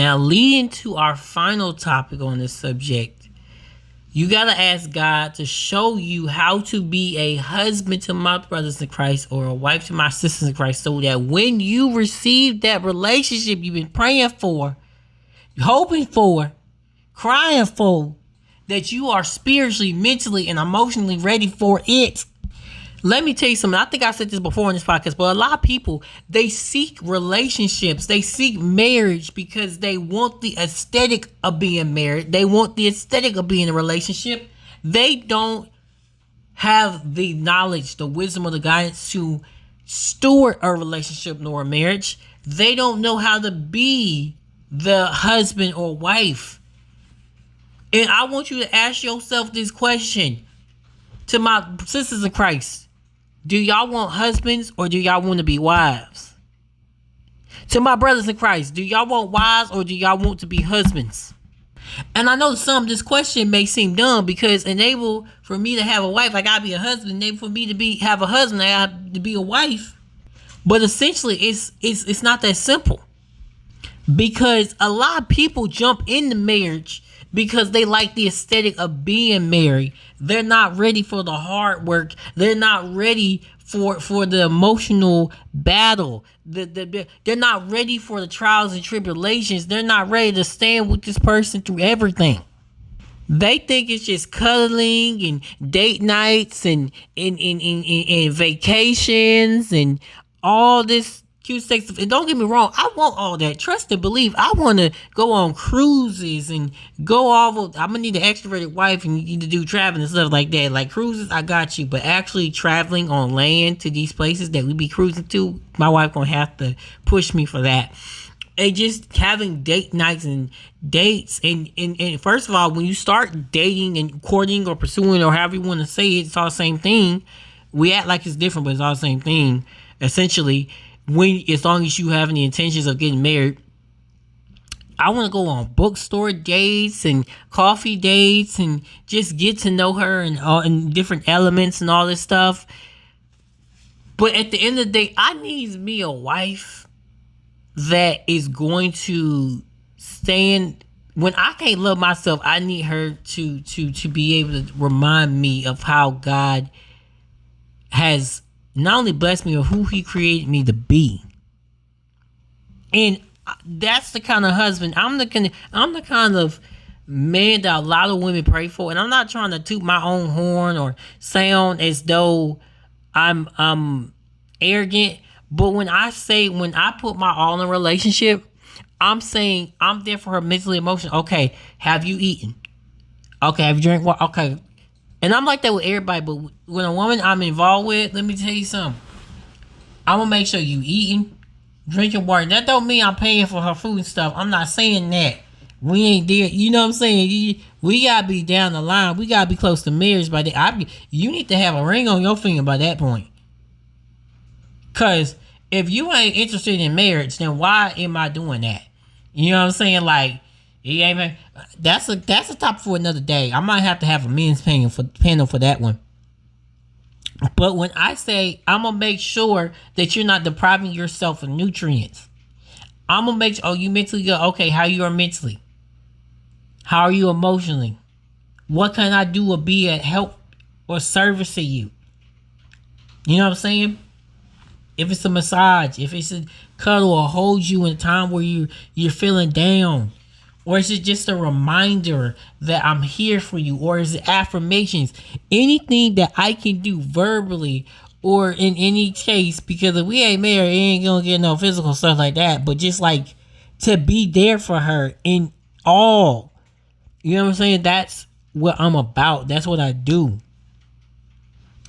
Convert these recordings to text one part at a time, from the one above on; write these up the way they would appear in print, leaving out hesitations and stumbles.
Now, leading to our final topic on this subject, you got to ask God to show you how to be a husband to my brothers in Christ or a wife to my sisters in Christ, so that when you receive that relationship you've been praying for, hoping for, crying for, that you are spiritually, mentally, and emotionally ready for it. Let me tell you something. I think I said this before in this podcast, but a lot of people, they seek relationships. They seek marriage because they want the aesthetic of being married. They want the aesthetic of being in a relationship. They don't have the knowledge, the wisdom, or the guidance to steward a relationship nor a marriage. They don't know how to be the husband or wife. And I want you to ask yourself this question to my sisters in Christ. Do y'all want husbands or do y'all want to be wives? To my brothers in Christ, do y'all want wives or do y'all want to be husbands? And I know this question may seem dumb, because enable for me to have a wife, I gotta be a husband. Enable for me to have a husband, I have to be a wife. But essentially, it's not that simple, because a lot of people jump into marriage because they like the aesthetic of being married. They're not ready for the hard work. They're not ready for the emotional battle. They're not ready for the trials and tribulations. They're not ready to stand with this person through everything. They think it's just cuddling and date nights and vacations and all this cute sex. And don't get me wrong, I want all that. Trust and believe. I want to go on cruises and go all. I'm gonna need an extroverted wife and need to do traveling and stuff like that. Like cruises, I got you. But actually traveling on land to these places that we be cruising to, my wife gonna have to push me for that. And just having date nights and dates and first of all, when you start dating and courting or pursuing or however you want to say it, it's all the same thing. We act like it's different, but it's all the same thing. Essentially, as long as you have any intentions of getting married, I want to go on bookstore dates and coffee dates and just get to know her and different elements and all this stuff. But at the end of the day, I need me a wife that is going to stand. When I can't love myself, I need her to be able to remind me of how God has not only blessed me with who he created me to be. And that's the kind of husband, I'm the kind of man that a lot of women pray for. And I'm not trying to toot my own horn or sound as though I'm arrogant. But when I put my all in a relationship, I'm saying I'm there for her mentally, emotionally. Okay, have you eaten? Okay, have you drank water? Okay. And I'm like that with everybody, but when a woman I'm involved with, let me tell you something. I'm going to make sure you eating, drinking water. That don't mean I'm paying for her food and stuff. I'm not saying that. We ain't there. You know what I'm saying? We got to be down the line. We got to be close to marriage by that. You need to have a ring on your finger by that point. Because if you ain't interested in marriage, then why am I doing that? You know what I'm saying? Like, that's a topic for another day. I might have to have a men's panel for that one. But when I say I'm gonna make sure that you're not depriving yourself of nutrients, I'm gonna make sure. Oh, you mentally good? Okay, how you are mentally? How are you emotionally? What can I do or be at help or service to you? You know what I'm saying? If it's a massage, if it's a cuddle or hold you in a time where you're feeling down. Or is it just a reminder that I'm here for you? Or is it affirmations? Anything that I can do verbally or in any case, because if we ain't married, it ain't gonna get no physical stuff like that. But just like to be there for her in all. You know what I'm saying? That's what I'm about. That's what I do.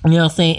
You know what I'm saying?